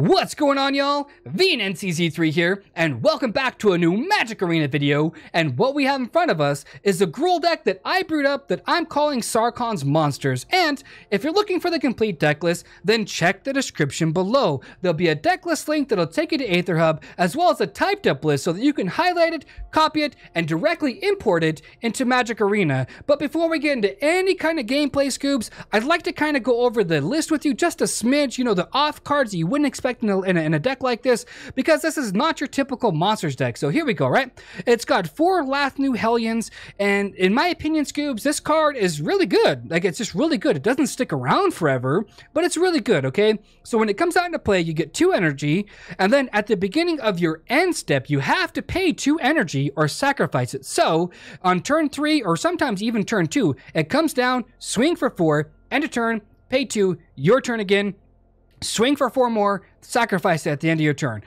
What's going on, y'all? VNCZ3 here, and welcome back to a new Magic Arena video. And what we have in front of us is a Gruul deck that I brewed up that I'm calling Sarkha'ns Monsters. And if you're looking for the complete deck list, then check the description below. There'll be a deck list link that'll take you to Aether Hub, as well as a typed up list so that you can highlight it, copy it, and directly import it into Magic Arena. But before we get into any kind of gameplay scoops, I'd like to kind of go over the list with you just a smidge, you know, the off cards that you wouldn't expect in a deck like this, because this is not your typical monsters deck. So here we go, right? It's got 4 Lathnu Hellions, and in my opinion, Scoobs, this card is really good. Like, it's just really good. It doesn't stick around forever, but it's really good, okay? So when it comes out into play, you get 2 energy, and then at the beginning of your end step, you have to pay 2 energy or sacrifice it. So on turn 3, or sometimes even turn 2, it comes down, swing for 4, end a turn, pay 2, your turn again, swing for 4 more, sacrifice it at the end of your turn.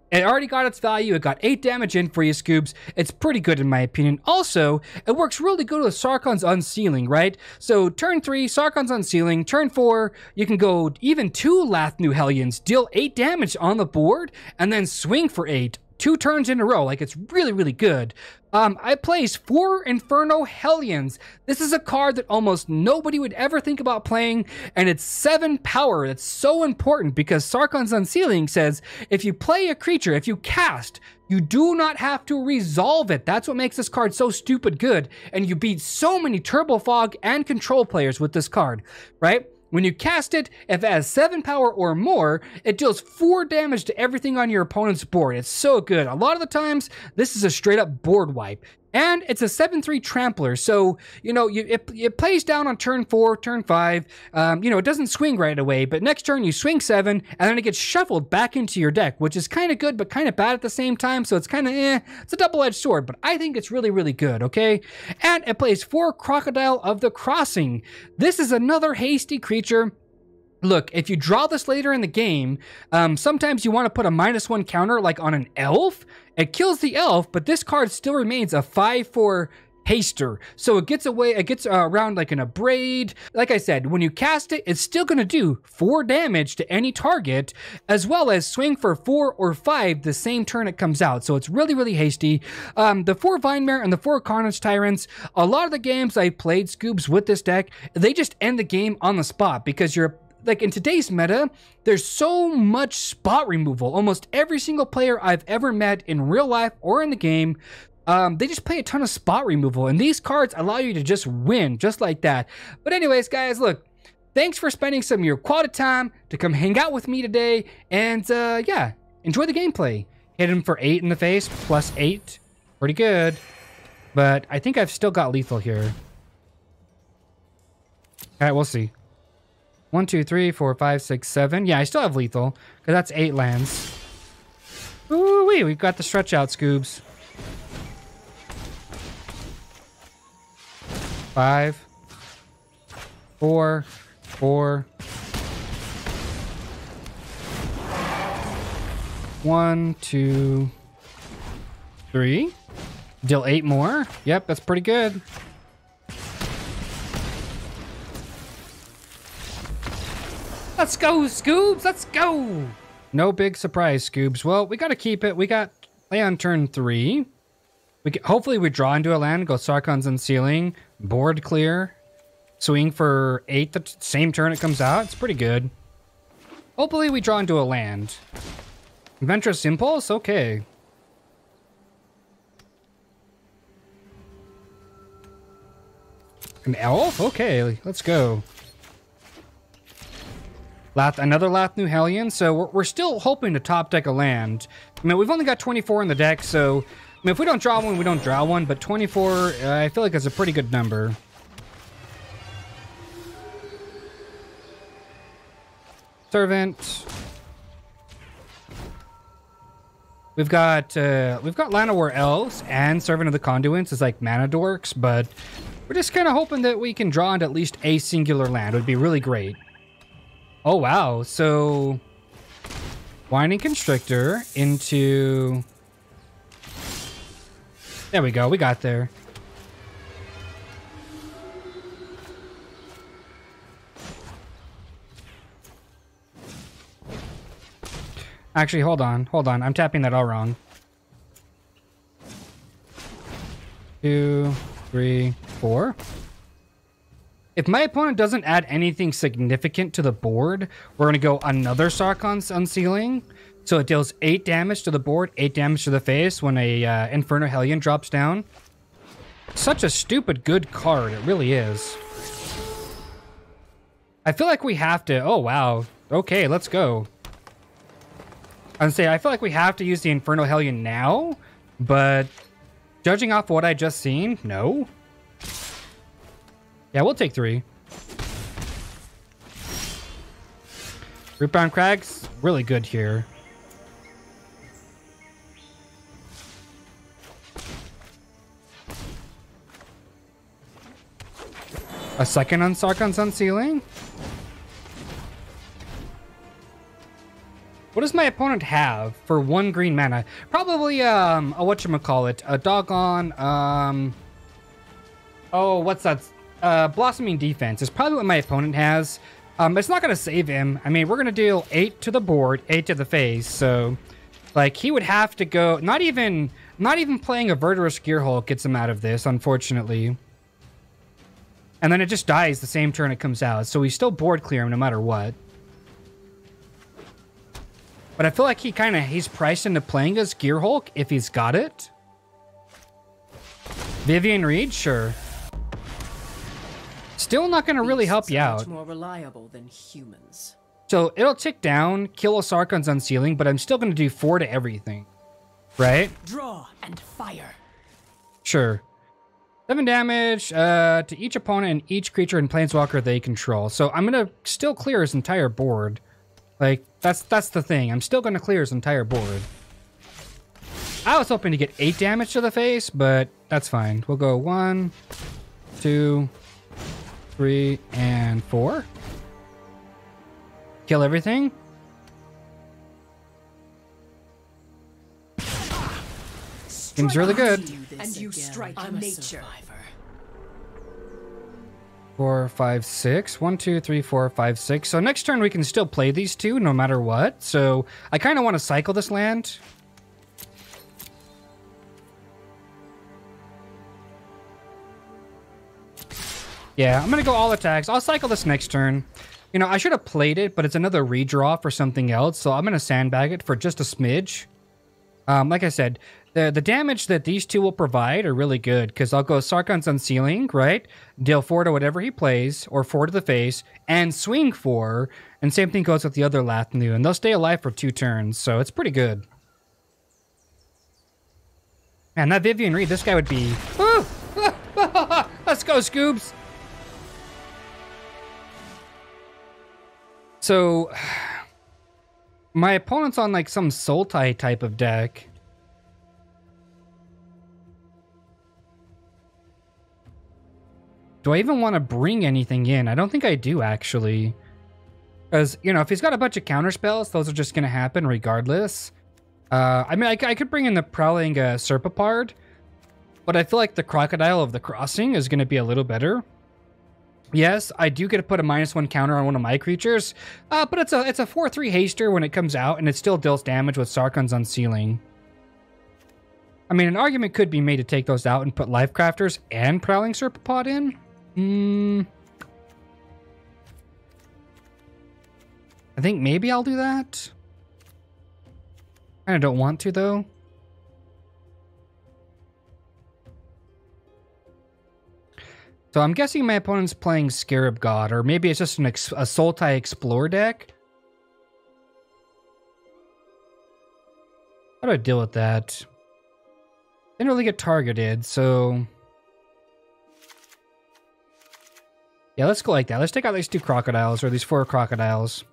It already got its value. It got 8 damage in for you, Scoobs. It's pretty good in my opinion. Also, it works really good with Sarkhan's Unsealing, right? So turn 3, Sarkhan's Unsealing. Turn 4, you can go even 2 Lathnu Hellions, deal 8 damage on the board, and then swing for 8. 2 turns in a row. Like, it's really, really good. I placed 4 Inferno Hellions. This is a card that almost nobody would ever think about playing, and it's 7 power. That's so important because Sarkhan's Unsealing says if you play a creature, if you cast, you do not have to resolve it. That's what makes this card so stupid good, and you beat so many Turbo Fog and Control players with this card, right? When you cast it, if it has 7 power or more, it deals 4 damage to everything on your opponent's board. It's so good. A lot of the times, this is a straight up board wipe. And it's a 7/3 trampler, so, you know, it plays down on turn 4, turn 5. You know, it doesn't swing right away, but next turn you swing 7, and then it gets shuffled back into your deck, which is kind of good, but kind of bad at the same time, so it's kind of, it's a double-edged sword, but I think it's really, really good, okay? And it plays 4 Crocodile of the Crossing. This is another hasty creature. Look, if you draw this later in the game, sometimes you want to put a -1 counter, like on an elf. It kills the elf, but this card still remains a 5/4 haster. So it gets away, it gets around like an abrade. Like I said, when you cast it, it's still going to do 4 damage to any target, as well as swing for 4 or 5 the same turn it comes out. So it's really, really hasty. The 4 Vine Mare and the 4 Carnage Tyrants, a lot of the games I played, Scoobs, with this deck, they just end the game on the spot because you're like, in today's meta, there's so much spot removal. Almost every single player I've ever met in real life or in the game, they just play a ton of spot removal. And these cards allow you to just win, just like that. But anyways, guys, look, thanks for spending some of your quality time to come hang out with me today. And, yeah, enjoy the gameplay. Hit him for 8 in the face, +8. Pretty good. But I think I've still got lethal here. All right, we'll see. 1, 2, 3, 4, 5, 6, 7. Yeah, I still have lethal, because that's 8 lands. Ooh-wee, we've got the stretch out, Scoobs. 5, 4, 4. 1, 2, 3. Deal 8 more. Yep, that's pretty good. Let's go, Scoobs! Let's go! No big surprise, Scoobs. Well, we got to keep it. We got play on turn 3. Hopefully we draw into a land, go Sarkhan's Unsealing, board clear, swing for 8 the same turn it comes out. It's pretty good. Hopefully we draw into a land. Adventurous Impulse? Okay. An elf? Okay, let's go. Another Lathnu Hellion, so we're still hoping to top deck a land. I mean, we've only got 24 in the deck, so I mean, if we don't draw one, we don't draw one, but 24, I feel like it's a pretty good number. Servant. We've got Llanowar Elves and Servant of the Conduits as like mana dorks, but we're just kind of hoping that we can draw into at least a singular land. It would be really great. Oh, wow. So, Winding Constrictor into... There we go. We got there. Actually, hold on. I'm tapping that all wrong. 2, 3, 4. If my opponent doesn't add anything significant to the board, we're going to go another Sarkhan's Unsealing. So it deals 8 damage to the board, 8 damage to the face when a Inferno Hellion drops down. Such a stupid good card. It really is. I feel like we have to... Oh, wow. Okay, let's go. I feel like we have to use the Inferno Hellion now, but judging off what I just seen, no. Yeah, we'll take 3. Rootbound Crag's really good here. A second on Sarkhan's Unsealing? What does my opponent have for 1 green mana? Probably, whatchamacallit, a doggone, oh, what's that? Blossoming Defense is probably what my opponent has. It's not going to save him. I mean, we're going to deal 8 to the board, 8 to the face. So, like, he would have to go... Not even playing a Verdurous Gearhulk gets him out of this, unfortunately. And then it just dies the same turn it comes out. So we still board clear him no matter what. But I feel like he's priced into playing as Gearhulk if he's got it. Vivian Reed? Sure. Still not going to really help you out. More reliable than humans. So it'll tick down, kill a Sarkhan's Unsealing, but I'm still going to do 4 to everything. Right? Draw and fire. Sure. 7 damage to each opponent and each creature and planeswalker they control. So I'm going to still clear his entire board. Like, that's the thing. I'm still going to clear his entire board. I was hoping to get 8 damage to the face, but that's fine. We'll go 1, 2, 3, and 4. Kill everything. Seems really good. And you strike nature. 4, 5, 6. 1, 2, 3, 4, 5, 6. So next turn we can still play these two no matter what. So I kind of want to cycle this land. Yeah, I'm going to go all attacks. I'll cycle this next turn. You know, I should have played it, but it's another redraw for something else. So I'm going to sandbag it for just a smidge. Like I said, the damage that these two will provide are really good, because I'll go Sarkhan's Unsealing, right? Deal 4 to whatever he plays, or 4 to the face, and swing 4. And same thing goes with the other Lathnu, and they'll stay alive for 2 turns, so it's pretty good. Man, that Vivian Reed, this guy would be... Woo! Let's go, Scoobs! So, my opponent's on like some Sultai type of deck. Do I even want to bring anything in? I don't think I do, actually. Because, you know, if he's got a bunch of counter spells, those are just going to happen regardless. I mean, I could bring in the Prowling Serpopard, but I feel like the Crocodile of the Crossing is going to be a little better. Yes, I do get to put a -1 counter on one of my creatures, but it's a 4/3 haster when it comes out, and it still deals damage with Sarkhan's Unsealing. I mean, an argument could be made to take those out and put Lifecrafters and Prowling Serpopard in. I think maybe I'll do that. I don't want to, though. So I'm guessing my opponent's playing Scarab God, or maybe it's just a Sultai Explore deck. How do I deal with that? Didn't really get targeted, so... Yeah, let's go like that. Let's take out these 2 crocodiles, or these 4 crocodiles.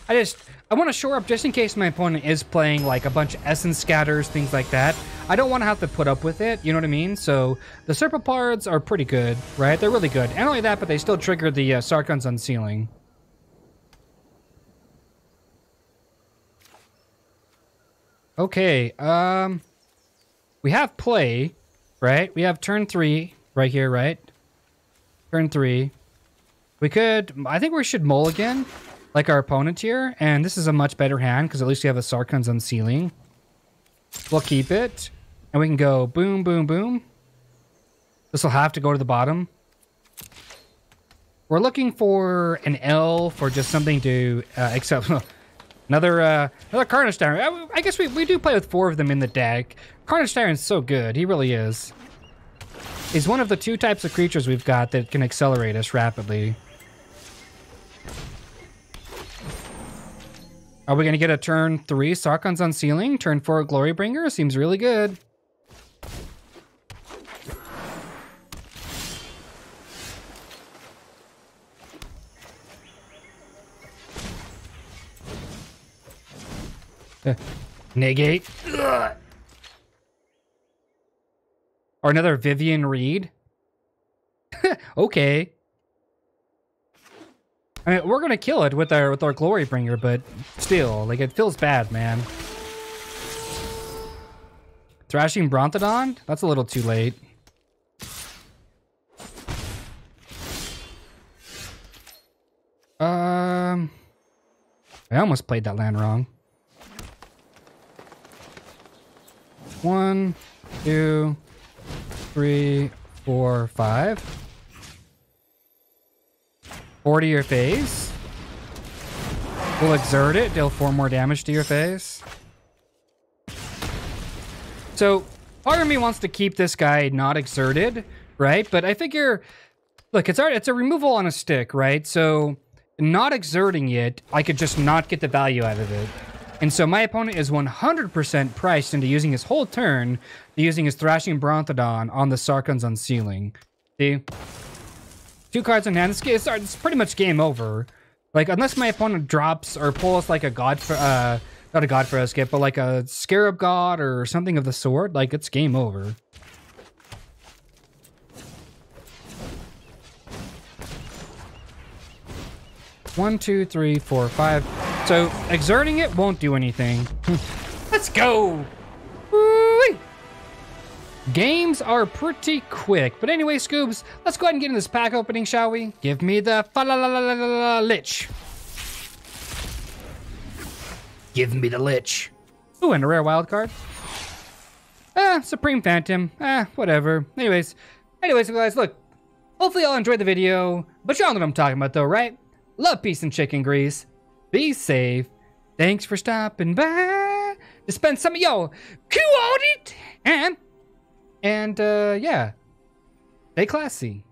I want to shore up just in case my opponent is playing like a bunch of Essence Scatters, things like that. I don't want to have to put up with it, you know what I mean? So the Serpopards are pretty good, right? They're really good. And not only that, but they still trigger the Sarkhan's Unsealing. Okay, we have play, right? We have turn 3 right here, right? Turn 3. We could, I think we should mulligan. like our opponent here. And this is a much better hand because at least we have a Sarkha'ns Unsealing. We'll keep it. And we can go boom, boom, boom. This will have to go to the bottom. We're looking for an elf or just something to accept. Another Carnage Tyrant. I guess we do play with 4 of them in the deck. Carnage Tyrant's so good. He really is. He's one of the 2 types of creatures we've got that can accelerate us rapidly. Are we going to get a turn 3 Sarkha'ns Unsealing? Turn 4 Glorybringer? Seems really good. Negate. Ugh. Or another Vivian Reed. Okay. I mean, we're gonna kill it with our Glorybringer, but still, like, it feels bad, man. Thrashing Brontodon? That's a little too late. I almost played that land wrong. 1, 2, 3, 4, 5. 4 to your face. We'll exert it, deal 4 more damage to your face. So, part of me wants to keep this guy not exerted, right? But I figure, look, it's a removal on a stick, right? So, not exerting it, I could just not get the value out of it. And so my opponent is 100% priced into using his whole turn to using his Thrashing Brontodon on the Sarkha'ns Unsealing. See? 2 cards in hand. It's pretty much game over. Like, unless my opponent drops or pulls like a God for, not a God for a skip, but like a Scarab God or something of the sort, like, it's game over. One, 2, 3, 4, 5. So, exerting it won't do anything. Let's go! Woo-wee! Games are pretty quick. But anyway, Scoobs, let's go ahead and get in this pack opening, shall we? Give me the Lich. Give me the Lich. Ooh, and a rare wild card. Supreme Phantom. Whatever. Anyways, guys, look. Hopefully y'all enjoyed the video. But y'all know what I'm talking about, though, right? Love, peace, and chicken grease. Be safe. Thanks for stopping by to spend some of your quality time. And yeah, stay classy.